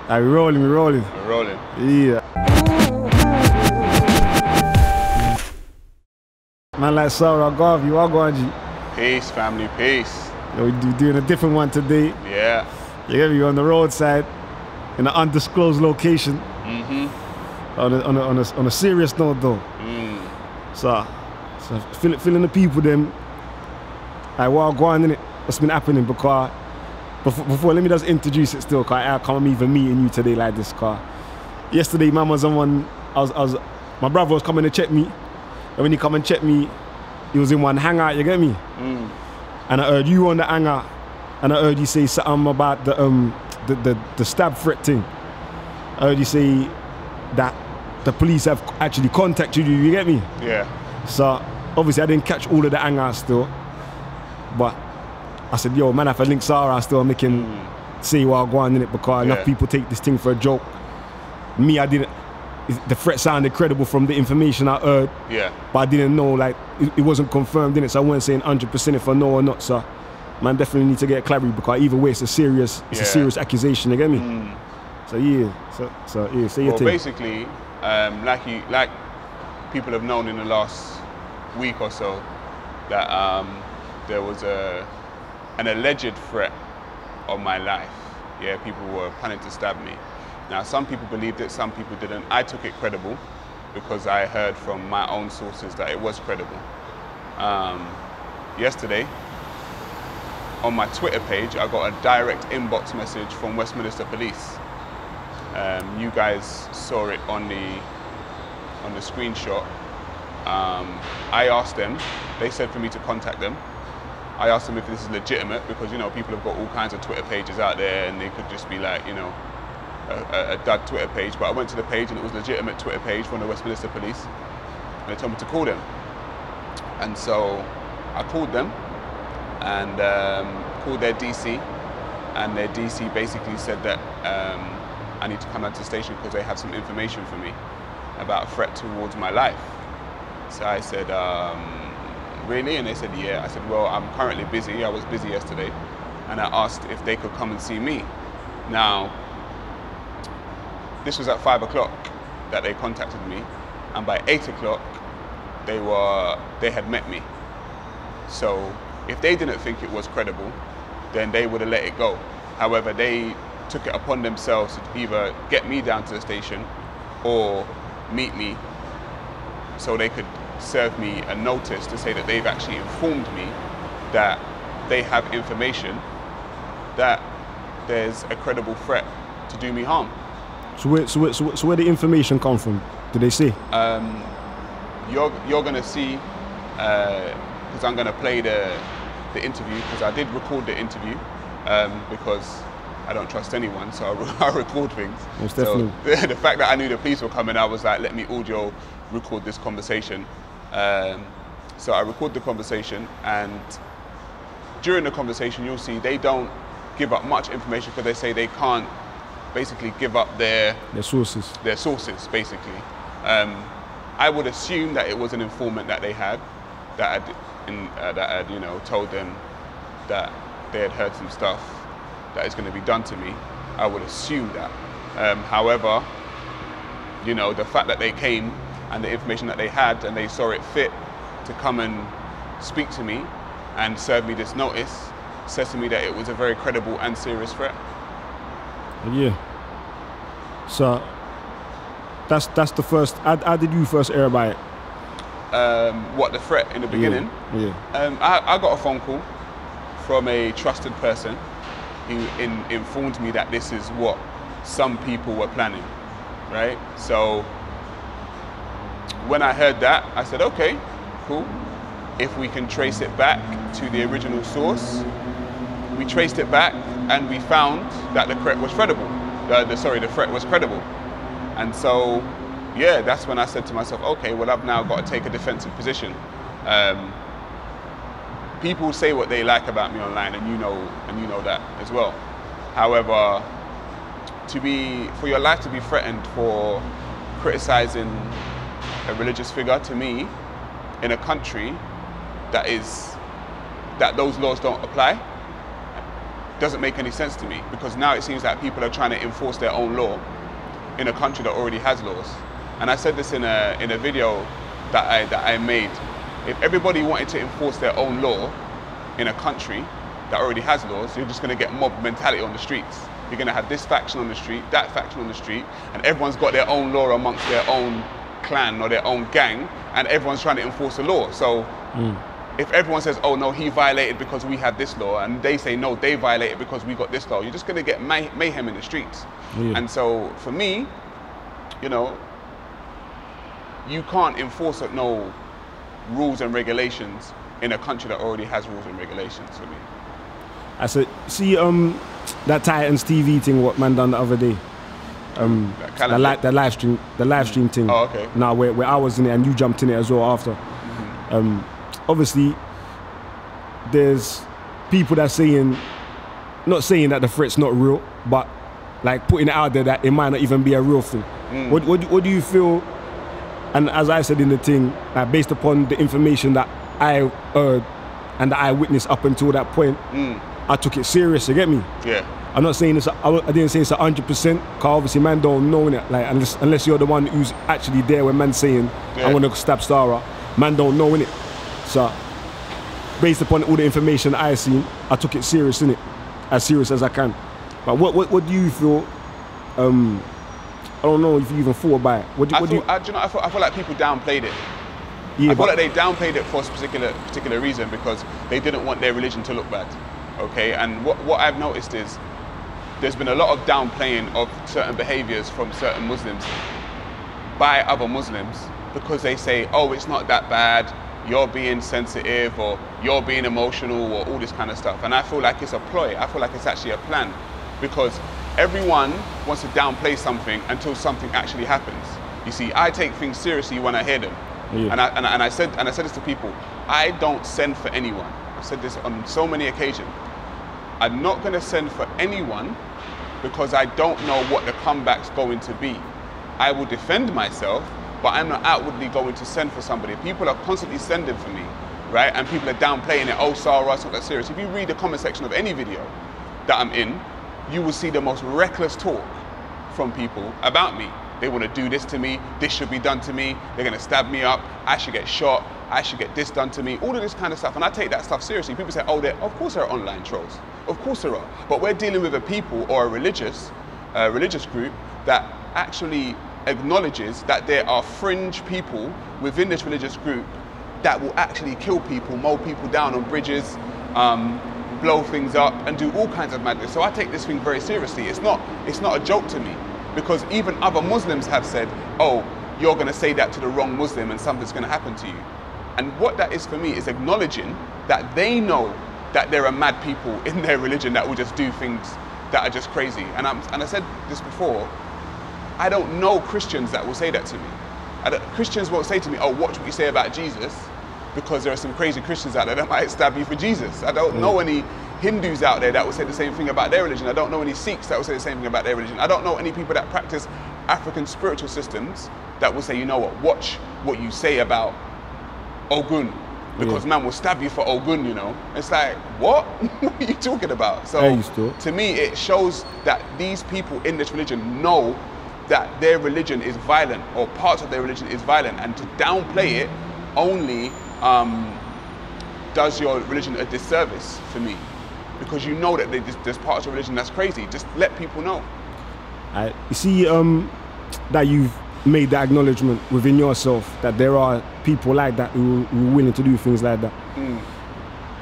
We're rolling. We're rolling. Yeah. Man like SaRa, Garvey, what going on, G? Peace, family, peace. We're doing a different one today. Yeah. You get me on the roadside, in an undisclosed location. On a serious note though. So feeling the people them. What going in it? What's been happening? Because before let me just introduce it still. Cause I can't even meeting you today like this. Cause yesterday, man was on one. My brother was coming to check me, and when he come and check me, he was in one hangout. You get me? And I heard you on the hangout, and I heard you say something about the stab threat thing. I heard you say that the police have actually contacted you. You get me? Yeah. So obviously I didn't catch all of the hangouts still, but I said, yo, man, if I link SaRa still, make him say what I'm going in it, because enough people take this thing for a joke. Me, I didn't. The threat sounded credible from the information I heard. Yeah. But I didn't know, like, it wasn't confirmed in it, so I wasn't saying 100% if I know or not. So, man, definitely need to get clarity, because either way, it's a serious accusation. You get me? So yeah. So yeah. Say your thing. Well, basically, like people have known in the last week or so, that there was an alleged threat on my life. Yeah, people were planning to stab me. Now, some people believed it, some people didn't. I took it credible because I heard from my own sources that it was credible. Yesterday, on my Twitter page, I got a direct inbox message from Westminster Police. You guys saw it on the screenshot. I asked them, they said for me to contact them. I asked them if this is legitimate, because, you know, people have got all kinds of Twitter pages out there and they could just be like, you know, a dud Twitter page. But I went to the page and it was a legitimate Twitter page from the Westminster Police. And they told me to call them. And so I called them and called their DC. And their DC basically said that I need to come out to the station because they have some information for me about a threat towards my life. So I said, really? And they said, yeah. I said, well, I'm currently busy. I was busy yesterday. And I asked if they could come and see me. Now, this was at 5 o'clock that they contacted me. And by 8 o'clock, they had met me. So if they didn't think it was credible, then they would have let it go. However, they took it upon themselves to either get me down to the station or meet me so they could serve me a notice to say that they've actually informed me that they have information that there's a credible threat to do me harm. So where the information come from? Did they say? You're gonna see, because I'm gonna play the interview, because I did record the interview, because I don't trust anyone, so I record things. Most definitely. So the fact that I knew the police were coming, I was like, let me audio record this conversation. So I record the conversation, and during the conversation, you'll see they don't give up much information, because they say they can't basically give up their sources. Their sources, basically. I would assume that it was an informant that they had, that had you know, told them that they had heard some stuff that is going to be done to me. I would assume that. However, you know, the fact that they came and the information that they had, and they saw it fit to come and speak to me and serve me this notice, says to me that it was a very credible and serious threat. Yeah. So that's the first. How did you first hear about it? What, the threat in the beginning? Yeah. I got a phone call from a trusted person who informed me that this is what some people were planning, right? So when I heard that, I said, okay, cool. If we can trace it back to the original source, we traced it back and we found that the threat was credible. The threat was credible. And so, yeah, that's when I said to myself, okay, well, I've now got to take a defensive position. People say what they like about me online, and you know that as well. However, for your life to be threatened for criticizing a religious figure, to me, in a country that those laws don't apply, doesn't make any sense to me, because now it seems like people are trying to enforce their own law in a country that already has laws. And I said this in a video that I made. If everybody wanted to enforce their own law in a country that already has laws, you're just going to get mob mentality on the streets. You're going to have this faction on the street, that faction on the street, and everyone's got their own law amongst their own clan or their own gang, and everyone's trying to enforce the law. So if everyone says, oh no, he violated because we have this law, and they say, no, they violated because we got this law, you're just going to get mayhem in the streets. And so for me, you know, you can't enforce no rules and regulations in a country that already has rules and regulations for me. I said, see that Titans TV thing what man done the other day? The live stream thing. Oh, okay. Now where I was in it and you jumped in it as well after. Obviously, there's people that saying, not saying that the threat's not real, but like putting it out there that it might not even be a real thing. What do you feel? And as I said in the thing, based upon the information that I heard and that I witnessed up until that point, I took it serious. You get me? Yeah. I'm not saying this. I didn't say it's 100%. Cause obviously, man don't know it. Like unless you're the one who's actually there when man saying, I want to stab SaRa, man don't know it. So, based upon all the information I seen, I took it serious, innit? As serious as I can. But what do you feel? I don't know if you even thought about it. I feel like people downplayed it. Yeah, I feel like they downplayed it for a particular reason, because they didn't want their religion to look bad. Okay, and what I've noticed is there's been a lot of downplaying of certain behaviors from certain Muslims by other Muslims, because they say, oh, it's not that bad, you're being sensitive, or you're being emotional, or all this kind of stuff. And I feel like it's a ploy. I feel like it's actually a plan, because everyone wants to downplay something until something actually happens. You see, I take things seriously when I hear them. And I said this to people, I don't send for anyone. I've said this on so many occasions. I'm not going to send for anyone because I don't know what the comeback's going to be. I will defend myself, but I'm not outwardly going to send for somebody. People are constantly sending for me, right? And people are downplaying it. Oh, SaRa, it's not that serious. If you read the comment section of any video that I'm in, you will see the most reckless talk from people about me. They want to do this to me, this should be done to me, they're going to stab me up, I should get shot, I should get this done to me, all of this kind of stuff. And I take that stuff seriously. People say, oh, of course there are online trolls. Of course there are. But we're dealing with a people or a religious group that actually acknowledges that there are fringe people within this religious group that will actually kill people, mow people down on bridges, blow things up, and do all kinds of madness. So I take this thing very seriously. It's not a joke to me, because even other Muslims have said, oh, you're going to say that to the wrong Muslim and something's going to happen to you. And what that is for me is acknowledging that they know that there are mad people in their religion that will just do things that are just crazy. And I said this before, I don't know Christians that will say that to me. Christians won't say to me, oh, watch what you say about Jesus, because there are some crazy Christians out there that might stab you for Jesus. I don't know any Hindus out there that will say the same thing about their religion. I don't know any Sikhs that will say the same thing about their religion. I don't know any people that practice African spiritual systems that will say, you know what, watch what you say about Ogun, because man will stab you for Ogun, you know. It's like, what? What are you talking about? So to me, it shows that these people in this religion know that their religion is violent, or parts of their religion is violent, and to downplay it only does your religion a disservice for me, because you know that there's parts of religion that's crazy. Just let people know. You see that you've made that acknowledgement within yourself that there are people like that who are willing to do things like that.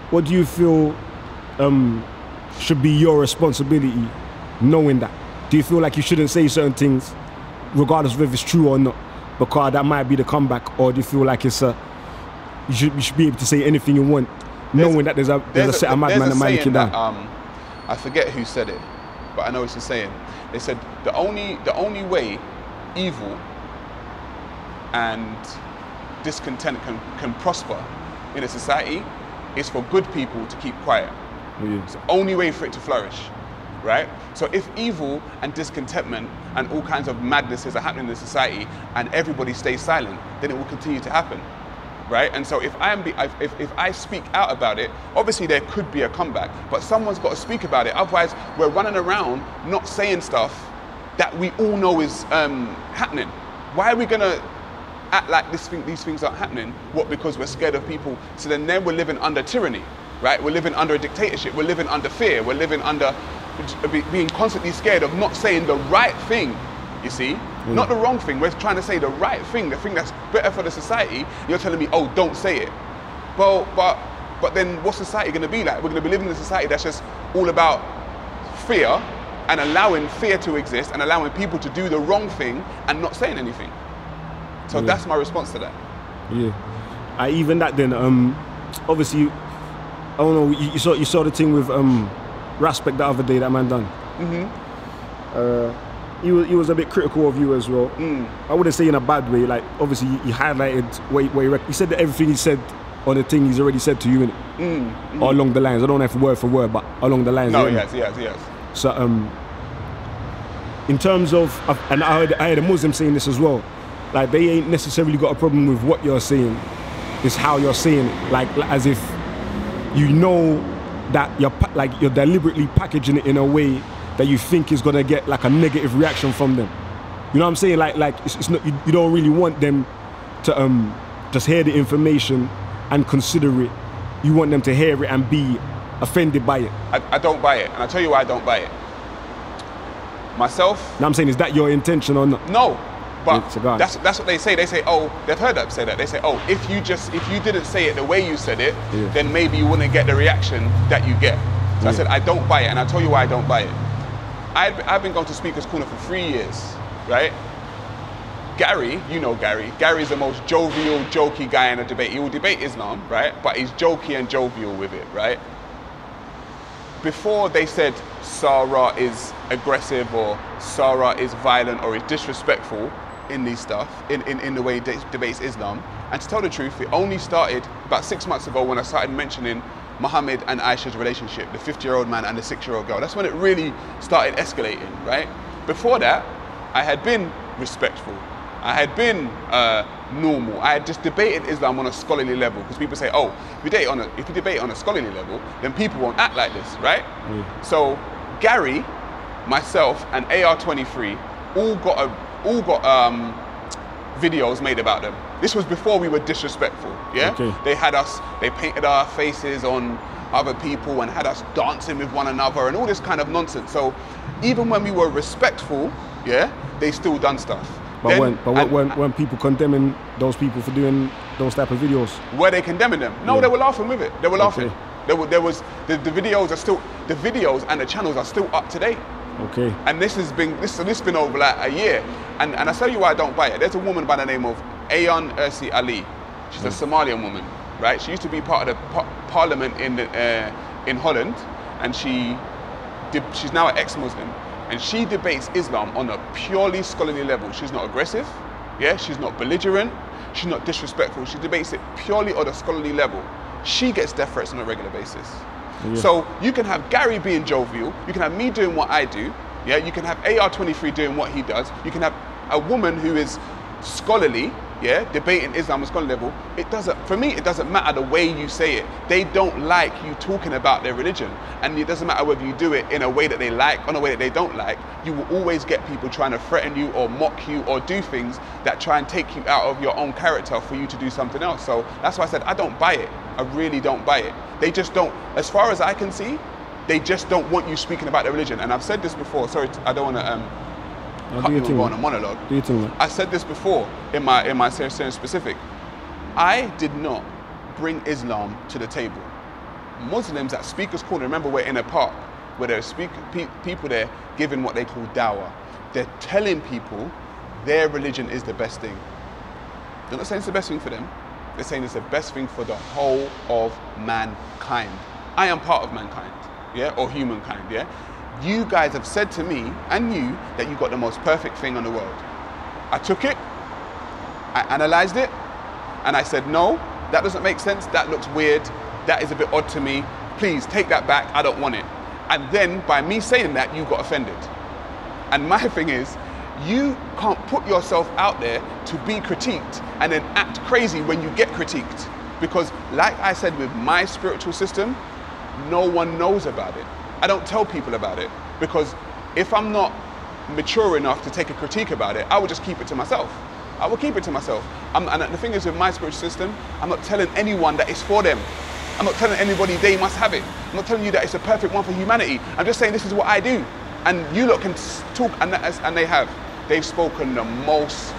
What do you feel should be your responsibility knowing that? Do you feel like you shouldn't say certain things regardless of if it's true or not, because that might be the comeback? Or do you feel like it's you should be able to say anything you want, knowing that there's a set of madmen that might kill down? I forget who said it, but I know it's a saying. They said the only way evil and discontent can prosper in a society is for good people to keep quiet. It's the only way for it to flourish, right? So if evil and discontentment and all kinds of madnesses are happening in the society and everybody stays silent, then it will continue to happen. right? And so if I speak out about it, obviously there could be a comeback, but someone's got to speak about it. Otherwise, we're running around not saying stuff that we all know is happening. Why are we gonna act like these things aren't happening? What, because we're scared of people? So then we're living under tyranny, right? We're living under a dictatorship. We're living under fear. We're living under being constantly scared of not saying the right thing, you see? Not the wrong thing. We're trying to say the right thing, the thing that's better for the society. You're telling me, oh, don't say it. Well, but then what's society gonna be like? We're gonna be living in a society that's just all about fear and allowing fear to exist and allowing people to do the wrong thing and not saying anything. So that's my response to that. Yeah. Even that then, obviously, I don't know, you saw the thing with Respect the other day that man done. He was a bit critical of you as well. I wouldn't say in a bad way. Like, obviously, he highlighted he said that everything he said on the thing he's already said to you, innit? Or along the lines. I don't know if word for word, but along the lines. No, yes. So, in terms of, and I heard a Muslim saying this as well, like they ain't necessarily got a problem with what you're saying, it's how you're saying it. Like as if you know that you're deliberately packaging it in a way that you think is gonna get like a negative reaction from them. You know what I'm saying? Like it's not, you don't really want them to just hear the information and consider it. You want them to hear it and be offended by it. I don't buy it, and I'll tell you why I don't buy it. Myself. Now I'm saying, is that your intention or not? No, but that's what they say. They say, oh, they've heard that say that. They say, oh, if you didn't say it the way you said it, then maybe you wouldn't get the reaction that you get. So I said, I don't buy it, and I'll tell you why I don't buy it. I've been going to Speaker's Corner for 3 years, right? Gary, you know Gary. Gary's the most jovial, jokey guy in a debate. He will debate Islam, right? But he's jokey and jovial with it, right? Before they said SaRa is aggressive or SaRa is violent or is disrespectful in these stuff, in the way he debates Islam. And to tell the truth, it only started about 6 months ago when I started mentioning Muhammad and Aisha's relationship, the 50-year-old man and the 6-year-old girl. That's when it really started escalating, right? Before that, I had been respectful. I had been normal. I had just debated Islam on a scholarly level, because people say, oh, if you debate on a scholarly level, then people won't act like this, right? So Gary, myself, and AR23 all got videos made about them. This was before we were disrespectful, yeah? They painted our faces on other people and had us dancing with one another and all this kind of nonsense. So even when we were respectful, yeah, they still done stuff. But when people condemning those people for doing those type of videos, were they condemning them? No, they were laughing with it. They were laughing. The videos and the channels are still up to date. And this has been over like a year. And I tell you why I don't buy it. There's a woman by the name of Ayan Ursi Ali. She's a Somalian woman, right? She used to be part of the parliament in Holland, and she's now an ex-Muslim. And she debates Islam on a purely scholarly level. She's not aggressive, yeah? She's not belligerent, she's not disrespectful. She debates it purely on a scholarly level. She gets death threats on a regular basis. So you can have Gary being jovial, you can have me doing what I do, yeah? You can have AR23 doing what he does, you can have a woman who is scholarly, yeah, debating Islam on a scholarly level. For me, it doesn't matter the way you say it. They don't like you talking about their religion. And it doesn't matter whether you do it in a way that they like or in a way that they don't like. You will always get people trying to threaten you or mock you or do things that try and take you out of your own character for you to do something else. So that's why I said I don't buy it. I really don't buy it. They just don't, as far as I can see, they just don't want you speaking about their religion. And I've said this before, sorry, I don't want to cut you and go on a monologue. I said this before in my saying specific. I did not bring Islam to the table. Muslims at Speaker's Corner, remember we're in a park where there's people there giving what they call dawah. They're telling people their religion is the best thing. They're not saying it's the best thing for them. They're saying it's the best thing for the whole of mankind. I am part of mankind, yeah, or humankind, yeah. You guys have said to me and you that you got the most perfect thing on the world. I took it, I analyzed it, and I said, no, that doesn't make sense, that looks weird, that is a bit odd to me, please take that back, I don't want it. And then by me saying that, you got offended. And my thing is, you can't put yourself out there to be critiqued and then act crazy when you get critiqued. Because like I said, with my spiritual system, no one knows about it. I don't tell people about it, because if I'm not mature enough to take a critique about it, I will just keep it to myself. I will keep it to myself. And the thing is, with my spiritual system, I'm not telling anyone that it's for them. I'm not telling anybody they must have it. I'm not telling you that it's a perfect one for humanity. I'm just saying this is what I do. And you lot can talk, and they have. They've spoken the most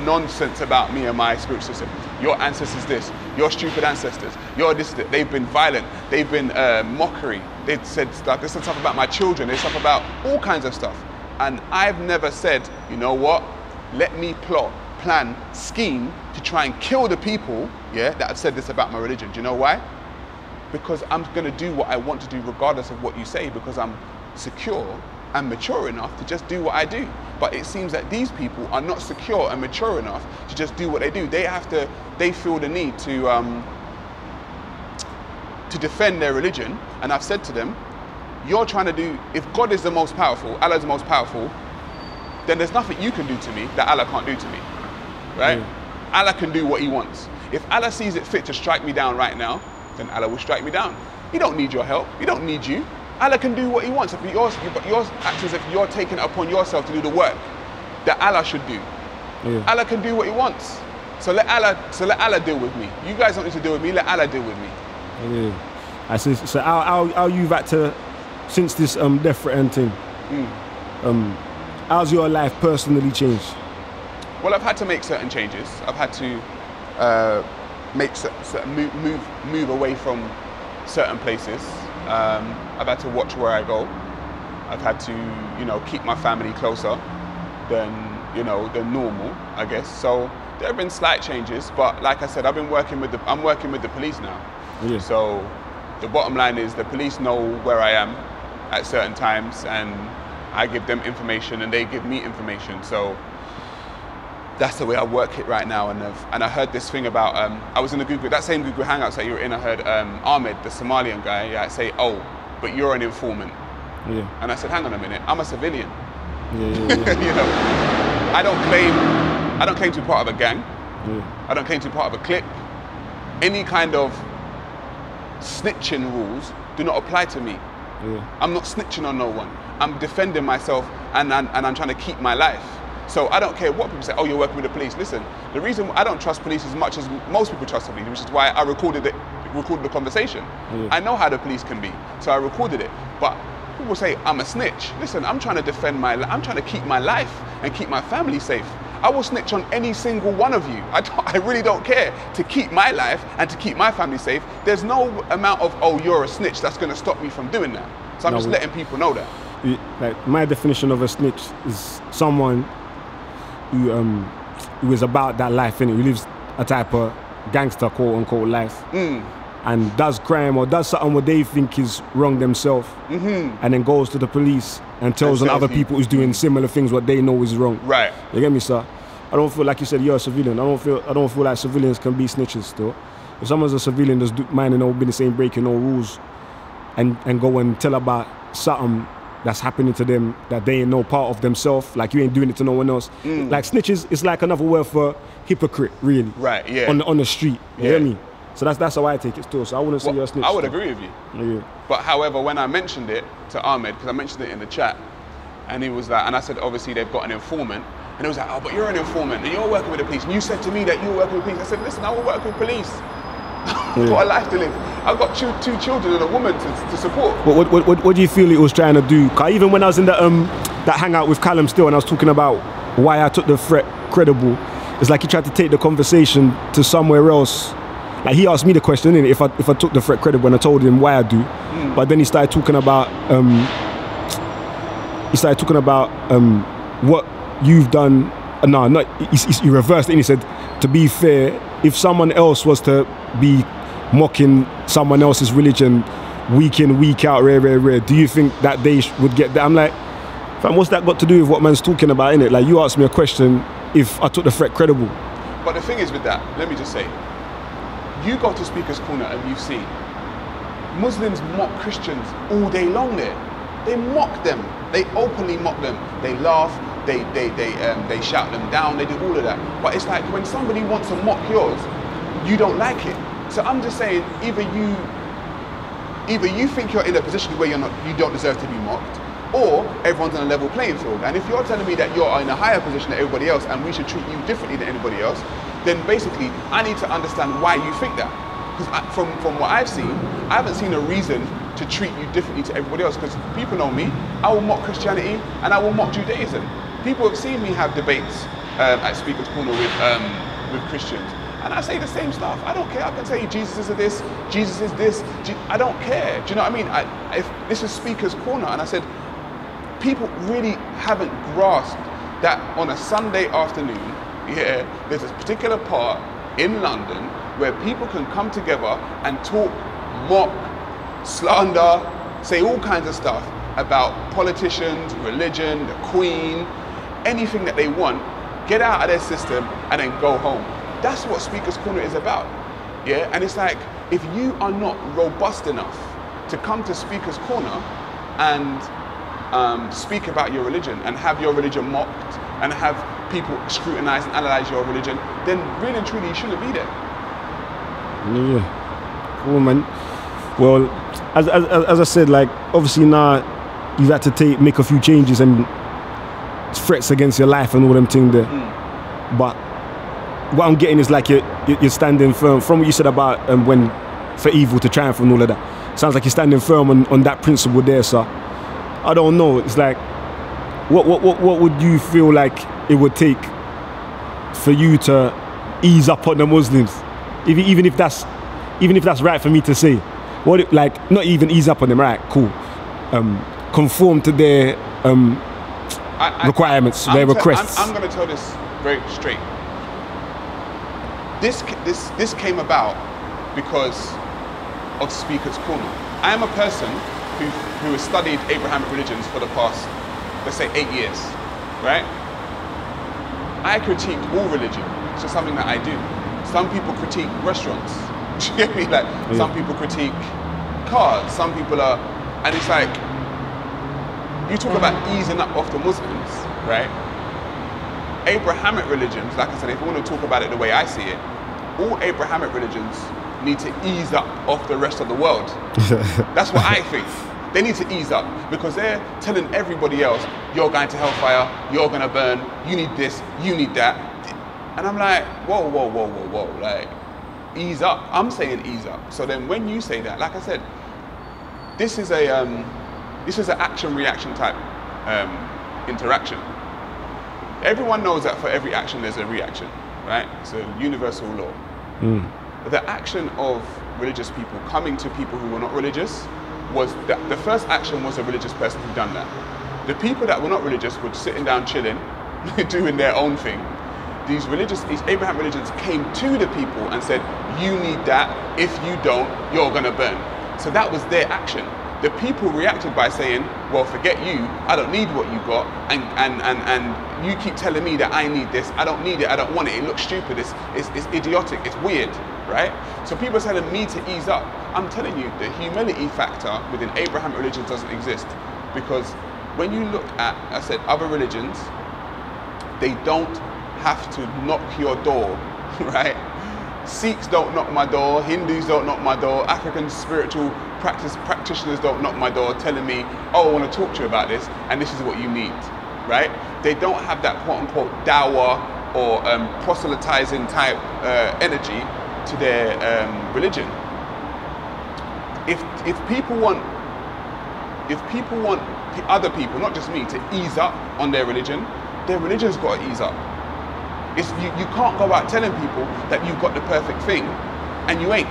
nonsense about me and my spiritual system. Your ancestors this, your stupid ancestors, your this, that. They've been violent, they've been mockery. They've said stuff, they said stuff about my children, they said stuff about all kinds of stuff. And I've never said, you know what, let me plot, plan, scheme to try and kill the people, yeah, that have said this about my religion. Do you know why? Because I'm gonna do what I want to do regardless of what you say, because I'm secure and mature enough to just do what I do. But it seems that these people are not secure and mature enough to just do what they do. They feel the need to defend their religion. And I've said to them, you're trying to do, if God is the most powerful, Allah is the most powerful, then there's nothing you can do to me that Allah can't do to me, right? Allah can do what he wants. If Allah sees it fit to strike me down right now, then Allah will strike me down. He don't need your help, he don't need you. Allah can do what he wants, but yours acts as if you're taking it upon yourself to do the work that Allah should do. Allah can do what he wants. So let Allah deal with me. You guys don't need to deal with me, let Allah deal with me. I see. So how you've had to, since this death threat thing, how's your life personally changed? Well, I've had to make certain changes. I've had to move away from certain places. I've had to watch where I go. I've had to, you know, keep my family closer than normal, I guess. So there have been slight changes, but like I said, I'm working with the police now. So the bottom line is the police know where I am at certain times, and I give them information and they give me information. So that's the way I work it right now. And I heard this thing about, I was in that same Google Hangouts that you were in, I heard Ahmed, the Somalian guy, say, oh, but you're an informant. And I said, hang on a minute, I'm a civilian. You know, I don't claim to be part of a gang. I don't claim to be part of a clique. Any kind of snitching rules do not apply to me. I'm not snitching on no one. I'm defending myself, and I'm trying to keep my life. So I don't care what people say, oh, you're working with the police. Listen, the reason I don't trust police as much as most people trust the police, which is why I recorded the conversation. I know how the police can be, so I recorded it. But people say I'm a snitch. Listen, I'm trying to defend I'm trying to keep my life and keep my family safe. I will snitch on any single one of you. I really don't care, to keep my life and to keep my family safe. There's no amount of, oh, you're a snitch, that's going to stop me from doing that. So I'm just letting people know that. Like, my definition of a snitch is someone who is about that life, innit? Who lives a type of gangster, quote unquote, life, and does crime or does something what they think is wrong themselves, and then goes to the police and tells on other people who's doing similar things what they know is wrong. Right. You get me, sir? I don't feel like you said you're a civilian. I don't feel like civilians can be snitches still. If someone's a civilian that's minding no business, ain't breaking no rules, and go and tell about something that's happening to them that they ain't no part of themselves, like you ain't doing it to no one else. Like snitches, it's like another word for hypocrite, really. Right, yeah. On the street, you hear me? So that's how I take it still. So I wouldn't say you're a snitch. I would agree with you. But however, when I mentioned it to Ahmed, because I mentioned it in the chat, and he was like, and I said, obviously they've got an informant, and he was like, oh, but you're an informant, and you're working with the police, and you said to me that you were working with police. I said, listen, I will work with police. I've got a life to live. I've got two children and a woman to support. What do you feel it was trying to do? Cause even when I was in that hangout with Callum still, and I was talking about why I took the threat credible, it's like he tried to take the conversation to somewhere else. Like he asked me the question, innit, if I took the threat credible, and I told him why I do. But then he started talking about what you've done. He reversed it and he said, to be fair, if someone else was to be mocking someone else's religion week in, week out, rare, do you think that they would get that? I'm like, fam, what's that got to do with what man's talking about, innit? Like, you asked me a question if I took the threat credible. But the thing is with that, let me just say, you go to Speaker's Corner and you've seen Muslims mock Christians all day long there. They mock them. They openly mock them. They laugh, they shout them down, they do all of that. But it's like when somebody wants to mock yours, you don't like it. So I'm just saying, either you think you're in a position where you don't deserve to be mocked, or everyone's on a level playing field. And if you're telling me that you're in a higher position than everybody else and we should treat you differently than anybody else, then basically I need to understand why you think that. Because from what I've seen, I haven't seen a reason to treat you differently to everybody else, because people know me. I will mock Christianity and I will mock Judaism. People have seen me have debates at Speaker's Corner with Christians, and I say the same stuff. I don't care. I can say Jesus is this, Jesus is this. I don't care. Do you know what I mean? If this is Speaker's Corner, and I said, people really haven't grasped that on a Sunday afternoon, yeah, there's a particular part in London where people can come together and talk, mock, slander, say all kinds of stuff about politicians, religion, the Queen, anything that they want, get out of their system and then go home. That's what Speaker's Corner is about. Yeah, and it's like, if you are not robust enough to come to Speaker's Corner and speak about your religion and have your religion mocked and have people scrutinize and analyze your religion, then really and truly you shouldn't be there. Yeah, cool, man. Well, as I said, like, obviously now you've had to make a few changes and threats against your life and all them things there. But what I'm getting is like you're standing firm. From what you said about when for evil to triumph and all of that, sounds like you're standing firm on that principle there, sir. I don't know. It's like, what would you feel like it would take for you to ease up on the Muslims, even if that's right for me to say? What, like, not even ease up on them, right? Cool. Conform to their requirements, their requests. I'm going to tell this very straight. This came about because of Speaker's Corner. I am a person who has studied Abrahamic religions for the past, let's say, 8 years, right? I critique all religion. It's just something that I do. Some people critique restaurants. Do you get me? Like, yeah. Some people critique cars. Some people are, and it's like, you talk about easing up off the Muslims, right? Abrahamic religions, like I said, if you want to talk about it the way I see it, all Abrahamic religions need to ease up off the rest of the world. That's what I think. They need to ease up because they're telling everybody else, you're going to hellfire, you're going to burn, you need this, you need that. And I'm like, whoa, whoa, whoa, whoa, whoa, like, ease up. I'm saying ease up. So then when you say that, like I said, this is an action-reaction type interaction. Everyone knows that for every action there's a reaction, right? It's a universal law. The action of religious people coming to people who were not religious was that the first action was a religious person who done that. The people that were not religious were sitting down chilling, doing their own thing. These Abrahamic religions came to the people and said, you need that, if you don't, you're gonna burn. So that was their action. The people reacted by saying, well, forget you, I don't need what you got, and you keep telling me that I need this, I don't need it, I don't want it, it looks stupid, it's idiotic, it's weird, right? So people are telling me to ease up. I'm telling you, the humility factor within Abrahamic religion doesn't exist, because when you look at, I said, other religions, they don't have to knock your door, right? Sikhs don't knock my door, Hindus don't knock my door, African spiritual practitioners don't knock my door telling me, oh, I want to talk to you about this, and this is what you need, right? They don't have that quote-unquote dawah or proselytizing type energy to their religion. If people want other people, not just me, to ease up on their religion's got to ease up. You can't go out telling people that you've got the perfect thing and you ain't.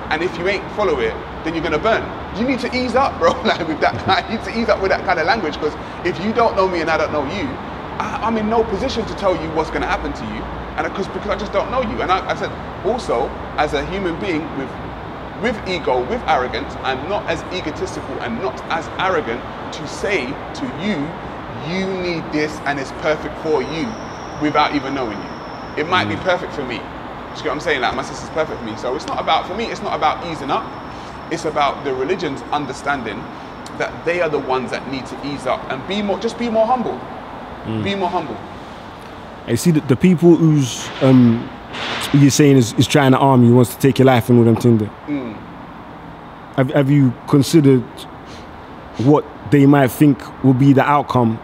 And if you ain't follow it, then you're gonna burn. You need to ease up, bro. Like with that, you need to ease up with that kind of language, because if you don't know me and I don't know you, I'm in no position to tell you what's gonna happen to you, and because I just don't know you. And I said also, as a human being with ego, with arrogance, I'm not as egotistical and not as arrogant to say to you, you need this and it's perfect for you, without even knowing you. It might be perfect for me. You see what I'm saying? Like, my sister's perfect for me. So it's not about, for me, it's not about easing up. It's about the religions understanding that they are the ones that need to ease up and just be more humble. Be more humble. I see that the people who's you're saying is trying to arm you, wants to take your life and all them things there. Have you considered what they might think will be the outcome,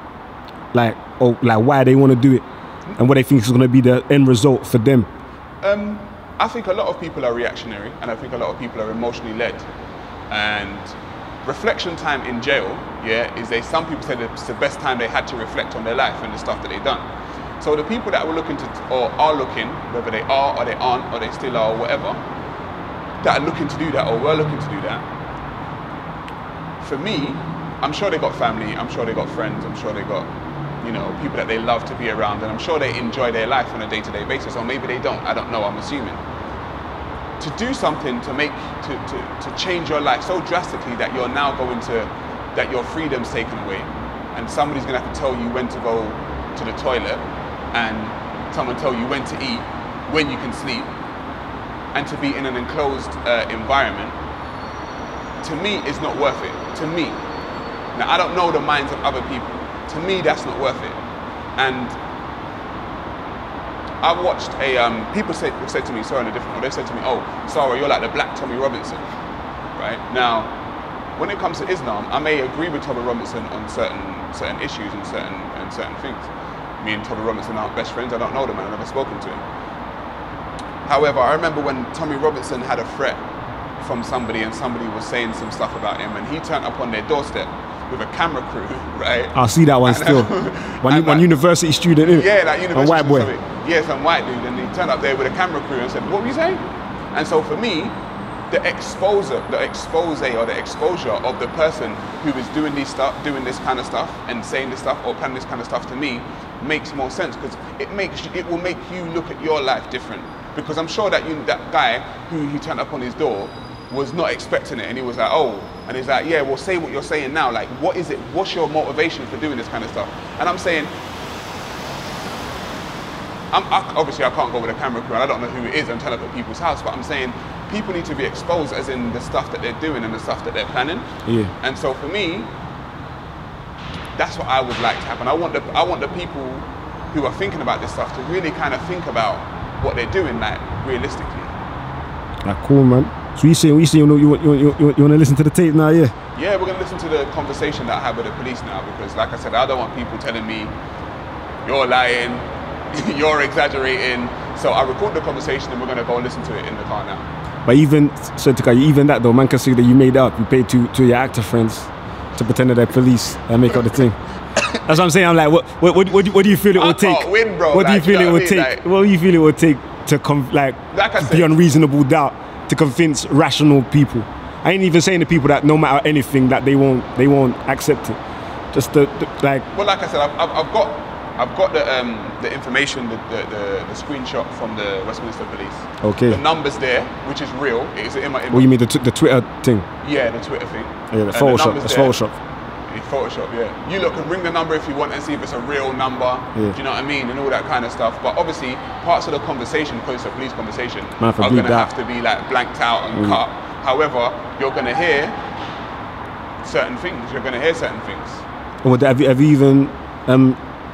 like why they want to do it, and what they think is going to be the end result for them? I think a lot of people are reactionary, and I think a lot of people are emotionally led. And reflection time in jail, some people say that it's the best time they had to reflect on their life and the stuff that they've done. So the people that were looking to, or are looking, whether they are or they aren't or they still are or whatever, that are looking to do that or were looking to do that, for me, I'm sure they got family, I'm sure they got friends, I'm sure they got, you know, people that they love to be around, and I'm sure they enjoy their life on a day-to-day basis, or maybe they don't, I don't know, I'm assuming. To do something to change your life so drastically that you're now going to, that your freedom's taken away, and somebody's gonna have to tell you when to go to the toilet, and someone tell you when to eat, when you can sleep, and to be in an enclosed environment, to me, is not worth it. To me. Now, I don't know the minds of other people. To me, that's not worth it. And I watched people said to me, sorry, in a different way, they said to me, oh, SaRa, you're like the black Tommy Robinson, right? Now, when it comes to Islam, I may agree with Tommy Robinson on certain issues and certain things. Me and Tommy Robinson aren't best friends. I don't know the man. I've never spoken to him. However, I remember when Tommy Robinson had a threat from somebody, and somebody was saying some stuff about him, and he turned up on their doorstep with a camera crew, right? I see that one still. One university student, innit? Yeah, that university. A white boy. Yeah, some white dude, and he turned up there with a camera crew and said, "What were you saying?" And so for me, the expose or the exposure of the person who is doing this kind of stuff and saying this stuff or planning this kind of stuff to me makes more sense, because it will make you look at your life different. Because I'm sure that that guy who he turned up on his door was not expecting it, and he was like, oh, and he's like, yeah, well, say what you're saying now. Like, what is it? What's your motivation for doing this kind of stuff? And I'm saying, obviously I can't go with a camera crew, and I don't know who it is and turn up at people's house, but I'm saying people need to be exposed, as in the stuff that they're doing and the stuff that they're planning. Yeah. And so for me, that's what I would like to happen. I want the people who are thinking about this stuff to really kind of think about what they're doing, like, realistically. Like, cool, man. So you want to listen to the tape now, yeah? Yeah, we're going to listen to the conversation that I had with the police now, because, like I said, I don't want people telling me, you're lying, you're exaggerating. So I recorded the conversation, and we're going to go and listen to it in the car now. But even that though, man can say that you made up. You paid to your actor friends to pretend that they're police and make up the thing. That's what I'm saying. I'm like, what do you feel it will take? Win, bro. What do you feel it will take? What do you feel it will take to be unreasonable doubt to convince rational people? I ain't even saying to people that no matter anything that they won't accept it. Just like. Well, like I said, I've got the information, the screenshot from the Westminster Police. Okay. The numbers there, which is real. It's in my. What you mean the Twitter thing? Yeah, the Twitter thing. Yeah, the Photoshop. It's Photoshop. Photoshop, yeah. You lot can ring the number if you want and see if it's a real number. Yeah. Do you know what I mean? And all that kind of stuff. But obviously, parts of the conversation, because it's a police conversation, are going to have to be like blanked out and cut. However, you're going to hear certain things. You're going to hear certain things. Well, have you even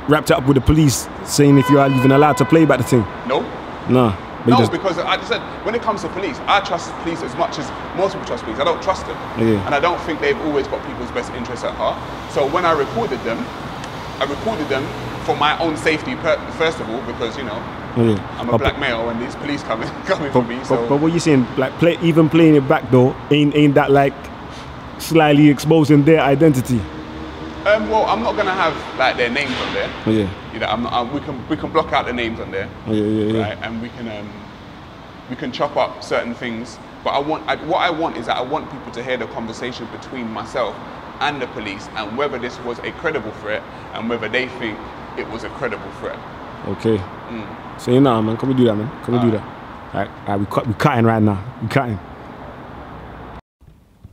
wrapped it up with the police saying if you are even allowed to play back the thing? No. No. No, because I just said, when it comes to police, I trust police as much as most people trust police. I don't trust them. Yeah. And I don't think they've always got people's best interests at heart. So when I recorded them for my own safety, first of all, because, you know, I'm a black male and these police coming for me. So. But what you saying, like even playing it back though, ain't that like slightly exposing their identity? Well, I'm not gonna have like their names on there. Yeah. You know, we can block out the names on there. Yeah. Right, and we can chop up certain things. But what I want is that I want people to hear the conversation between myself and the police, and whether this was a credible threat, and whether they think it was a credible threat. Okay. So you know, man, can we do that, man? Can we do that? Alright, we cutting right now. We cutting.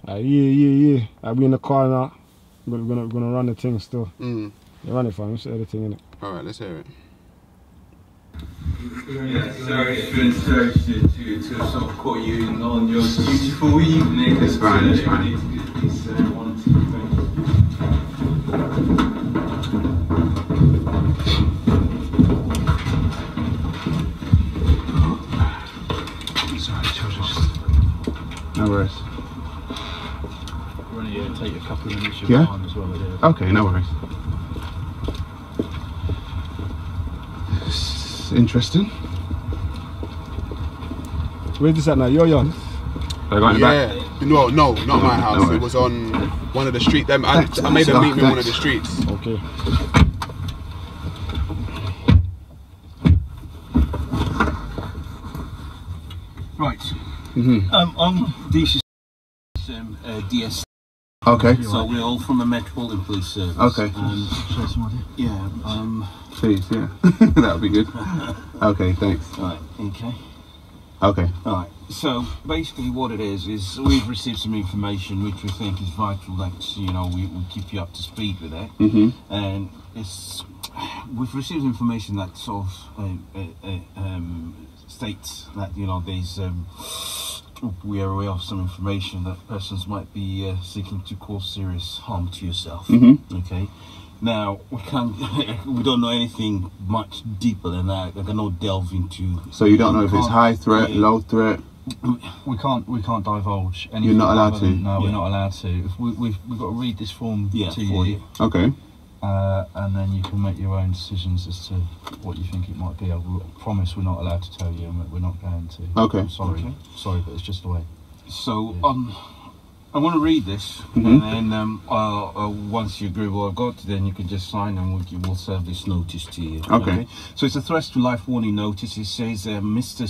Yeah. I'll be in the car now. We're gonna run the thing still. You run it for me, let's hear the thing in it. Alright, let's hear it. Yeah, sorry, it's been searched to sort of caught you on your beautiful evening. It's fine. We need to get these 1, 2 things. Yeah? As well, Okay, no worries. It's interesting. Where's this at now? Your yard? I got it back. No, not my house. No It was on one of the streets. I made them meet me in one of the streets. Okay. Right. I'm DC DS. Okay. So we're all from the Metropolitan Police Service. Okay. Yeah. Please, yeah. That would be good. Okay, thanks. Right. Okay. Okay. Alright, so basically what it is we've received some information which we think is vital that, you know, we keep you up to speed with it. And we've received information that sort of states that, you know, there's we are aware of some information that persons might be seeking to cause serious harm to yourself. Okay. Now we don't know anything much deeper than that. I cannot delve into. So you don't know if it's high threat, low threat. We can't divulge anything. You're not allowed to. No, we're not allowed to. If we've got to read this form to you. Okay. And then you can make your own decisions as to what you think it might be. I promise we're not allowed to tell you, and we're not going to. Okay. I'm sorry. Okay. Sorry, but it's just the way. So I want to read this, and then once you agree with what I've got, then you can just sign, and we'll serve this notice to you. Okay. So it's a threat to life warning notice. It says, Mr.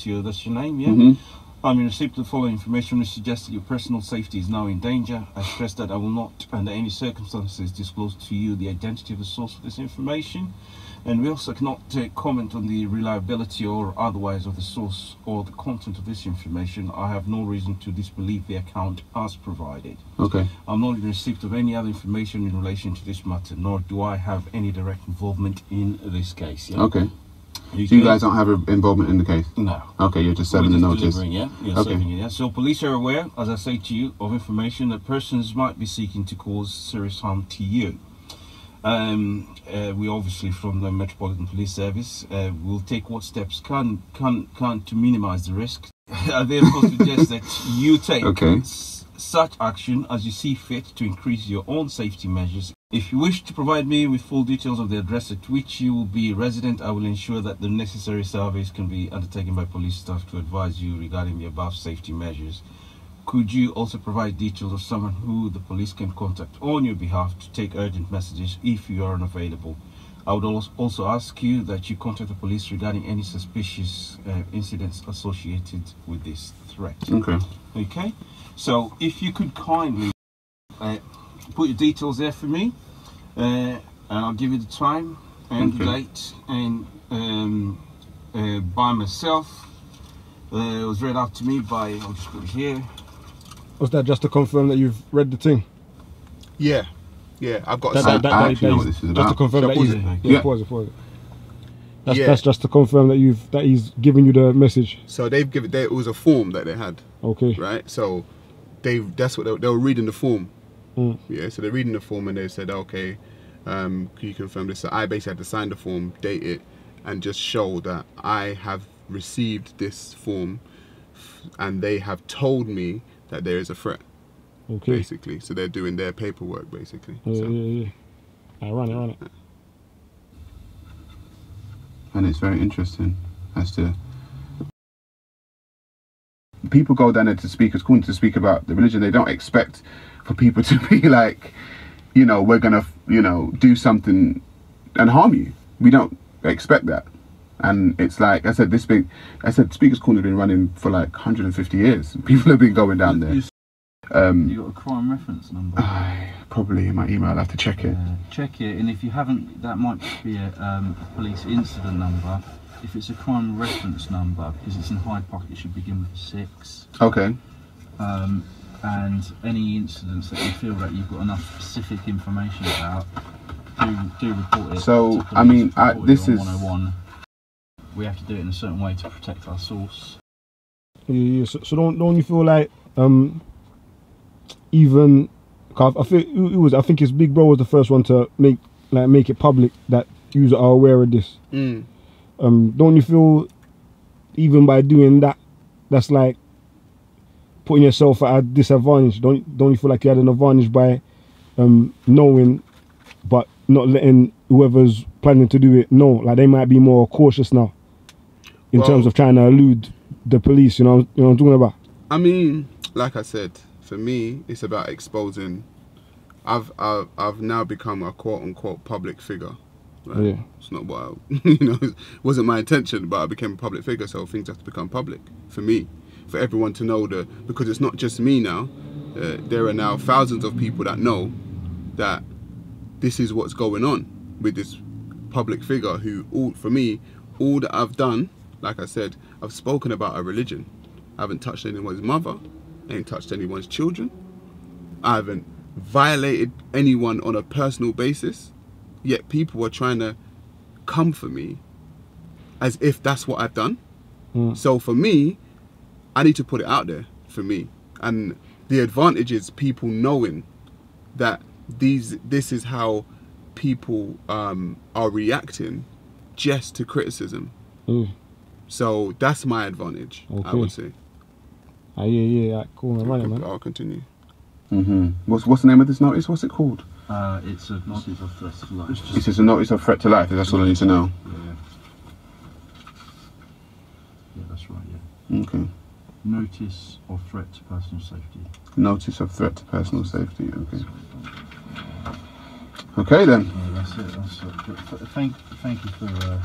That's your name, yeah? I'm in receipt of the following information which suggests that your personal safety is now in danger. I stress that I will not, under any circumstances, disclose to you the identity of the source of this information. And we also cannot comment on the reliability or otherwise of the source or the content of this information. I have no reason to disbelieve the account as provided. Okay. I'm not in receipt of any other information in relation to this matter, nor do I have any direct involvement in this case. Yeah? Okay. So you guys don't have involvement in the case? No. Okay, you're just serving the notice. Yeah? You're serving it, yeah? So police are aware, as I say to you, of information that persons might be seeking to cause serious harm to you. We obviously, from the Metropolitan Police Service, will take what steps can to minimize the risk. I therefore suggest that you take such action as you see fit to increase your own safety measures. If you wish to provide me with full details of the address at which you will be resident, I will ensure that the necessary surveys can be undertaken by police staff to advise you regarding the above safety measures. Could you also provide details of someone who the police can contact on your behalf to take urgent messages if you are unavailable? I would also ask you that you contact the police regarding any suspicious incidents associated with this threat. Okay. Okay. So if you could kindly put your details there for me, and I'll give you the time and the date, and by myself. It was read out to me by, I'll just put it here. Was that just to confirm that you've read the thing? Yeah, I've got I actually know what this is about. Just to confirm that he's... Yeah. Pause it. That's just to confirm that he's giving you the message. So they've given, it was a form that they had. Okay. Right? So that's what they were reading the form. Yeah, so they're reading the form and they said, okay, can you confirm this? So I basically had to sign the form, date it, and just show that I have received this form and they have told me that there is a threat. Okay. Basically. So they're doing their paperwork basically. Yeah. I run it. And it's very interesting as to people go down there to speak, according to speak about the religion. They don't expect for people to be like, you know, we're gonna, you know, do something and harm you. We don't expect that. And it's like I said, Speaker's Corner has been running for like 150 years. People have been going down there. You got a crime reference number? Probably in my email. I'll have to check it. Check it, and if you haven't, that might be a police incident number. If it's a crime reference number, because it's in Hyde Park, it should begin with a 6. Okay. And any incidents that you feel that you've got enough specific information about, do report it. So I mean, this is 101. We have to do it in a certain way to protect our source. Yeah. So don't you feel like even I think his big bro was the first one to make it public that users are aware of this. Don't you feel even by doing that, that's like putting yourself at a disadvantage? Don't you feel like you had an advantage by knowing, but not letting whoever's planning to do it know. Like they might be more cautious now in terms of trying to elude the police. You know what I'm talking about? I mean, like I said, for me, it's about exposing. I've now become a quote unquote public figure. Right? Yeah. It's not what it wasn't my intention, but I became a public figure, so things have to become public for me, for everyone to know because it's not just me now. There are now thousands of people that know that this is what's going on with this public figure who, for me, all that I've done, like I said, I've spoken about a religion. I haven't touched anyone's mother, I ain't touched anyone's children. I haven't violated anyone on a personal basis, yet people are trying to come for me as if that's what I've done. So for me, I need to put it out there for me. And the advantage is people knowing that this is how people are reacting just to criticism. So that's my advantage, I would say. Yeah, cool. I'll continue. What's the name of this notice? What's it called? It's a notice of threat to life. It's just a notice of threat to life. That's all I need to know. Yeah, that's right. Yeah. Okay. Notice of threat to personal safety. Notice of threat to personal safety. Okay. Okay then. Yeah, that's it. Thank you for your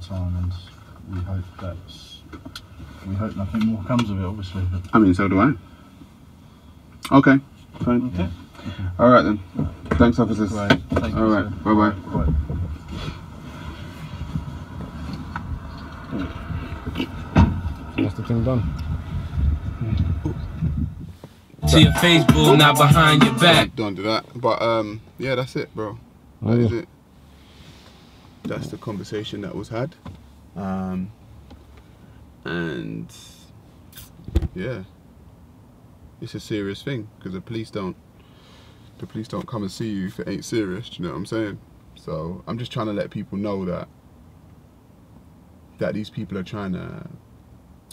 time, and we hope nothing more comes of it, obviously. I mean, so do I. Okay. Fine. Okay. All right then. Thanks, officers. Right. Thank you, all right. Sir. Bye-bye. Bye. That's the thing done. To your Facebook, not behind your back. Don't do that. But yeah, that's it, bro. That is it. That's the conversation that was had. And yeah, it's a serious thing because the police don't come and see you if it ain't serious. Do you know what I'm saying? So I'm just trying to let people know that these people are trying to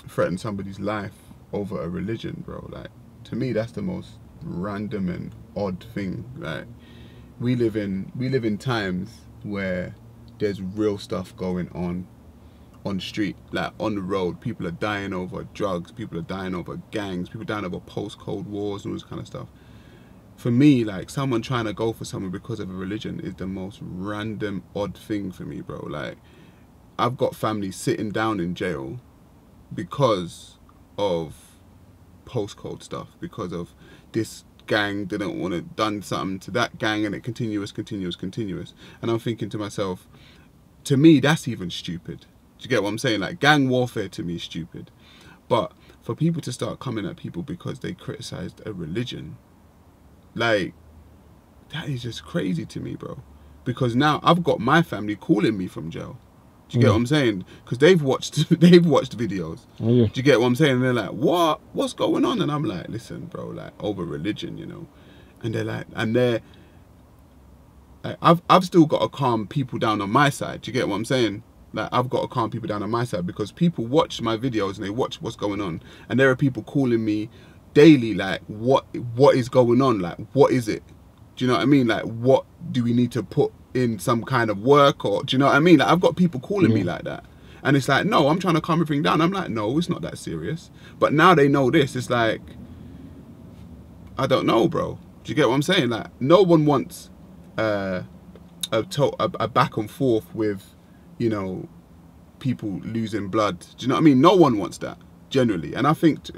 threaten somebody's life over a religion, bro. Like, to me, that's the most random and odd thing. Like, we live in times where there's real stuff going on the street, like on the road. People are dying over drugs, people are dying over gangs, people are dying over post-Cold Wars and all this kind of stuff. For me, like, someone trying to go for someone because of a religion is the most random, odd thing for me, bro. Like, I've got family sitting down in jail because of post-Cold stuff, because of this gang didn't want to done something to that gang, and it continuous. And I'm thinking to myself, to me, that's even stupid. Do you get what I'm saying? Like, gang warfare to me is stupid. But for people to start coming at people because they criticized a religion, like, that is just crazy to me, bro. Because now I've got my family calling me from jail. Do you get what I'm saying? Because they've watched videos. Do you get what I'm saying? And they're like, what's going on? And I'm like, listen, bro, like, over religion, you know. And they're like, I've still got to calm people down on my side. Do you get what I'm saying? Like, I've got to calm people down on my side because people watch my videos and they watch what's going on. And there are people calling me daily, like, what is going on? Like, what is it? Do you know what I mean? Like, what do we need to put in some kind of work? Or, do you know what I mean? Like, I've got people calling me like that. And it's like, no, I'm trying to calm everything down. I'm like, no, it's not that serious. But now they know this. It's like, I don't know, bro. Do you get what I'm saying? Like, no one wants a back and forth with, you know, people losing blood. Do you know what I mean? No one wants that, generally. And I think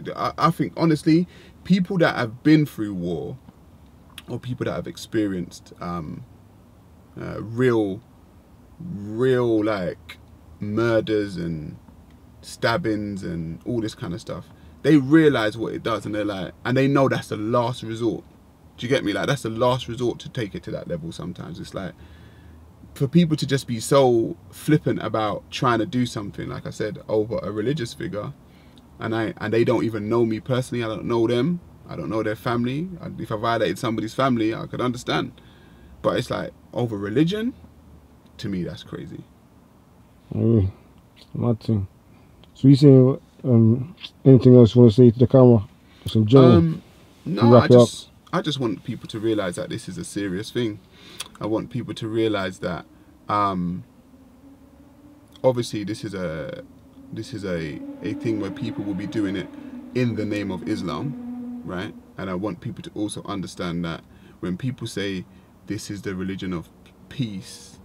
honestly, people that have been through war, or people that have experienced real like murders and stabbings and all this kind of stuff, they realize what it does, and they're like, and they know that's the last resort. Do you get me? Like, that's the last resort to take it to that level. Sometimes it's like, for people to just be so flippant about trying to do something, like I said, over a religious figure, and they don't even know me personally. I don't know them. I don't know their family. If I violated somebody's family, I could understand. But it's like, over religion, to me, that's crazy. Mad thing. So you saying anything else you want to say to the camera? Some general? No, I just want people to realize that this is a serious thing. I want people to realize that obviously this is a thing where people will be doing it in the name of Islam, right? And I want people to also understand that when people say this is the religion of peace,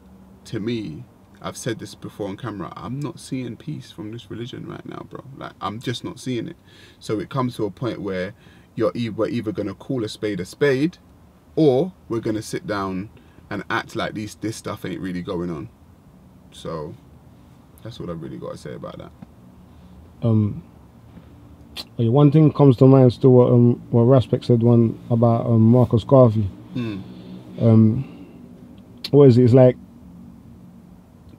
to me, I've said this before on camera, I'm not seeing peace from this religion right now, bro. Like, I'm just not seeing it. So it comes to a point where we're either going to call a spade, or we're going to sit down and act like this stuff ain't really going on. So that's what I've really got to say about that. One thing comes to mind still, what Raspek said one about Marcus Garvey. What is it? It's like,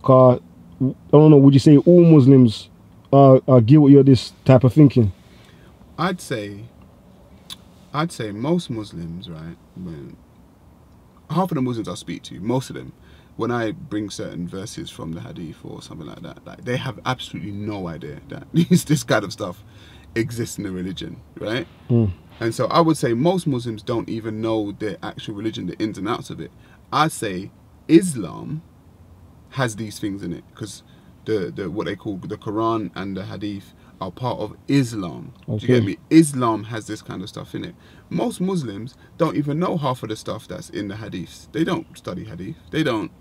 I don't know, would you say all Muslims are guilty of this type of thinking? I'd say most Muslims, right, when half of the Muslims I speak to, most of them, when I bring certain verses from the Hadith or something like that, like, they have absolutely no idea that this kind of stuff exists in the religion, right? And so I would say most Muslims don't even know their actual religion, the ins and outs of it. I'd say Islam has these things in it, because the what they call the Quran and the Hadith are part of Islam. Okay. Do you get me? Islam has this kind of stuff in it. Most Muslims don't even know half of the stuff that's in the Hadiths. They don't study Hadith. They don't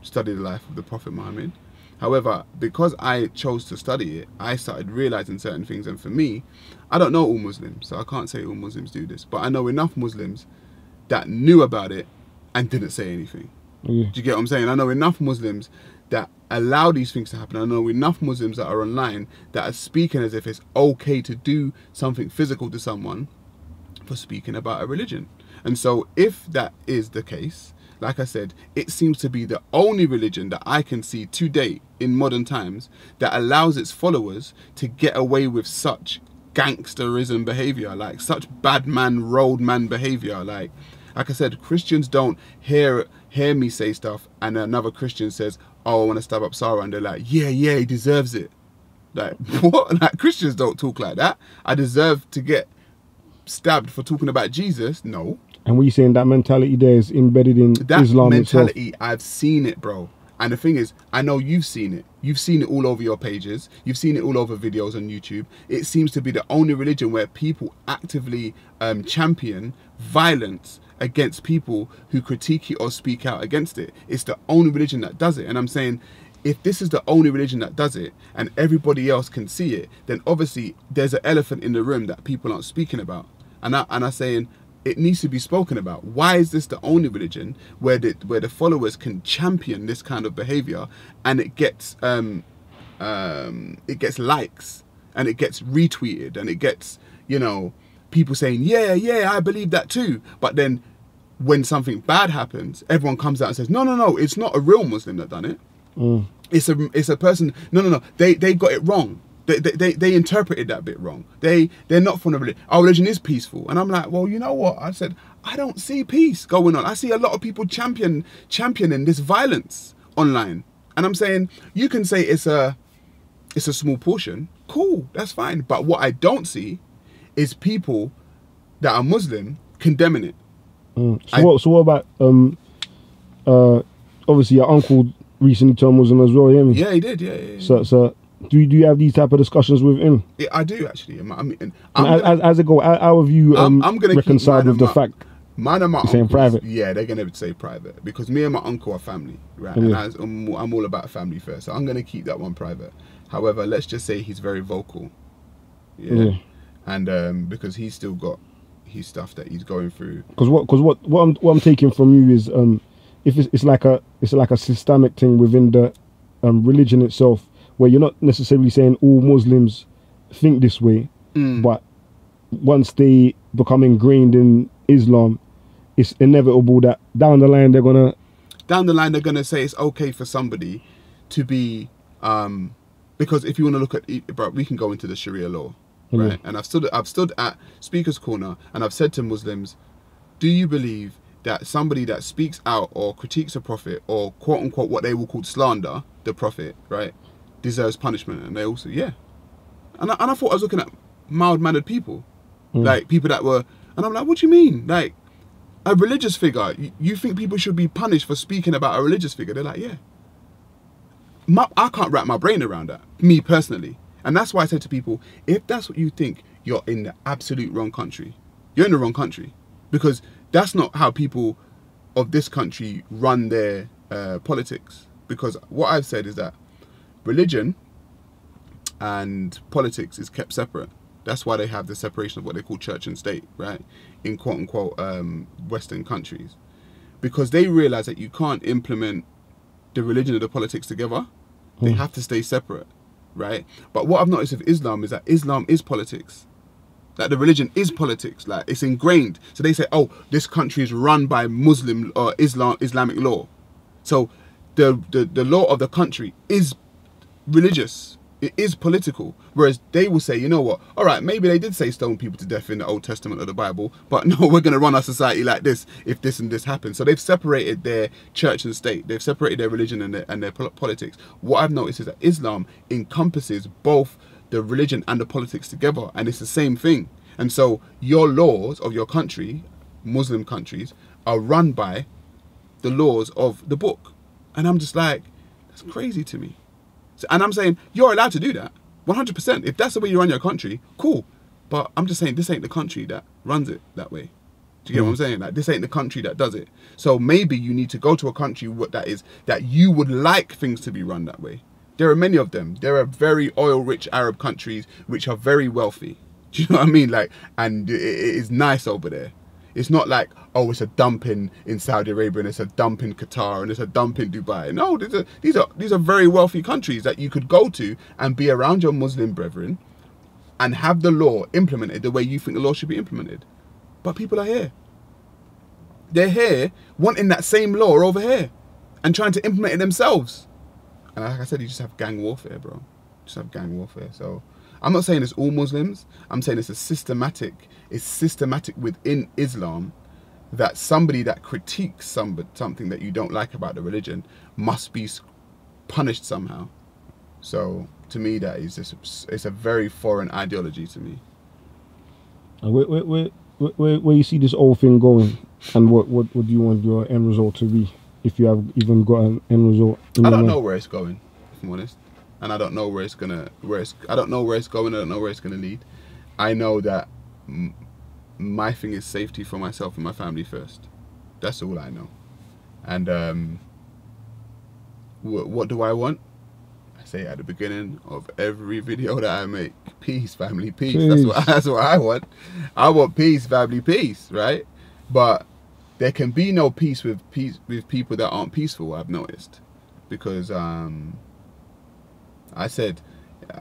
study the life of the Prophet Muhammad. However, because I chose to study it, I started realizing certain things. And for me, I don't know all Muslims, so I can't say all Muslims do this. But I know enough Muslims that knew about it and didn't say anything. Do you get what I'm saying? I know enough Muslims that allow these things to happen. I know enough Muslims that are online that are speaking as if it's okay to do something physical to someone for speaking about a religion. And so if that is the case, like I said, it seems to be the only religion that I can see to date in modern times that allows its followers to get away with such gangsterism behavior, like such bad man, road man behavior. Like I said, Christians don't hear me say stuff and another Christian says, oh, I want to stab up SaRa, and they're like, yeah, he deserves it. Like, what? Like, Christians don't talk like that. I deserve to get stabbed for talking about Jesus? No. And what you saying, that mentality there is embedded in Islam mentality itself? I've seen it, bro. And the thing is, I know you've seen it. You've seen it all over your pages. You've seen it all over videos on YouTube. It seems to be the only religion where people actively champion violence against people who critique it or speak out against it. It's the only religion that does it. And I'm saying, if this is the only religion that does it and everybody else can see it, then obviously there's an elephant in the room that people aren't speaking about. And I'm saying, it needs to be spoken about. Why is this the only religion where the followers can champion this kind of behavior and it gets likes and it gets retweeted and it gets, you know, people saying, yeah, I believe that too. But then when something bad happens, everyone comes out and says, no, it's not a real Muslim that done it. It's a person. No, they got it wrong. They interpreted that bit wrong. They're not from the religion. Our religion is peaceful. And I'm like, well, you know what? I said, I don't see peace going on. I see a lot of people championing this violence online. And I'm saying, you can say it's a small portion. Cool, that's fine. But what I don't see is people that are Muslim condemning it. So what about obviously your uncle recently turned Muslim as well, you hear me? Yeah, he did, yeah. So do you have these type of discussions with him? Yeah, I do actually. As it go, how have you I'm gonna reconciled with the fact? Mine and my saying private. Yeah, they're gonna say private because me and my uncle are family, right? And I'm all about family first, so I'm gonna keep that one private. However, let's just say he's very vocal, and because he's still got his stuff that he's going through. Because what I'm taking from you is if it's like a systemic thing within the religion itself, where you're not necessarily saying all Muslims think this way, but once they become ingrained in Islam, it's inevitable that down the line they're gonna say it's okay for somebody to be because if you want to look at, bro, we can go into the Sharia law, right? And I've stood at Speaker's Corner and I've said to Muslims, do you believe that somebody that speaks out or critiques a prophet or quote unquote what they will call slander the prophet, right, deserves punishment? And they also, yeah. And I thought I was looking at mild-mannered people, like people that were And I'm like, what do you mean? Like, a religious figure, you think people should be punished for speaking about a religious figure? They're like, yeah. I can't wrap my brain around that, me personally. And that's why I said to people, if that's what you think, you're in the absolute wrong country. You're in the wrong country. Because that's not how people of this country run their politics. Because what I've said is that religion and politics is kept separate. That's why they have the separation of what they call church and state, right? In quote unquote Western countries. Because they realize that you can't implement the religion and the politics together. They have to stay separate, right? But what I've noticed with Islam is that Islam is politics. Like, the religion is politics. Like, it's ingrained. So they say, oh, this country is run by Muslim or Islamic law. So the law of the country is religious. It is political. Whereas they will say, you know what, all right, maybe they did say stone people to death in the Old Testament of the Bible, but no, we're going to run our society like this if this and this happens. So they've separated their church and state. They've separated their religion and their politics. What I've noticed is that Islam encompasses both the religion and the politics together, and it's the same thing. And so your laws of your country, Muslim countries, are run by the laws of the book. And I'm just like, that's crazy to me. And I'm saying, you're allowed to do that, 100%. If that's the way you run your country, cool. But I'm just saying, this ain't the country that runs it that way. Do you get what I'm saying? Like, this ain't the country that does it. So maybe you need to go to a country that you would like things to be run that way. There are many of them. There are very oil-rich Arab countries which are very wealthy. Do you know what I mean? Like, and it is nice over there. It's not like, oh, it's a dump in Saudi Arabia and it's a dump in Qatar and it's a dump in Dubai. No, these are very wealthy countries that you could go to and be around your Muslim brethren and have the law implemented the way you think the law should be implemented. But people are here. They're here wanting that same law over here and trying to implement it themselves. And like I said, you just have gang warfare, bro. Just have gang warfare. So I'm not saying it's all Muslims. I'm saying it's systematic within Islam that somebody that critiques something that you don't like about the religion must be punished somehow. So to me, that is just, it's a very foreign ideology to me. Where you see this whole thing going, and what do you want your end result to be, if you have even got an end result? I don't know where it's going, if I'm honest. And I don't know where it's gonna, I don't know where it's going. I don't know where it's gonna lead. I know that my thing is safety for myself and my family first. That's all I know. And what do I want? I say at the beginning of every video that I make, peace, family, peace. That's what I want. I want peace, family, peace, right? But there can be no peace with people that aren't peaceful, I've noticed, because I said,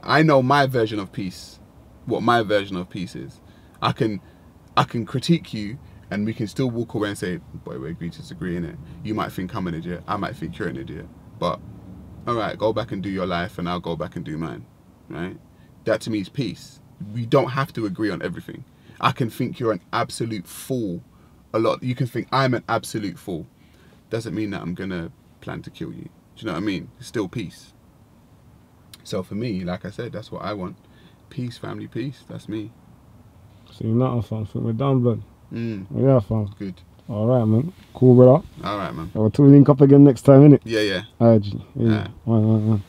I know my version of peace, what my version of peace is. I can critique you and we can still walk away and say, boy, we agree to disagree, innit? You might think I'm an idiot, I might think you're an idiot. But, all right, go back and do your life and I'll go back and do mine, right? That to me is peace. We don't have to agree on everything. I can think you're an absolute fool a lot. You can think I'm an absolute fool. Doesn't mean that I'm gonna plan to kill you. Do you know what I mean? It's still peace. So for me, like I said, that's what I want. Peace, family, peace. That's me. So you're not, fam. So we're done, blood. Yeah, fam. Good. All right, man. Cool, brother. All right, man. We'll link up again next time, innit? Yeah, yeah. All right, G. Yeah. One.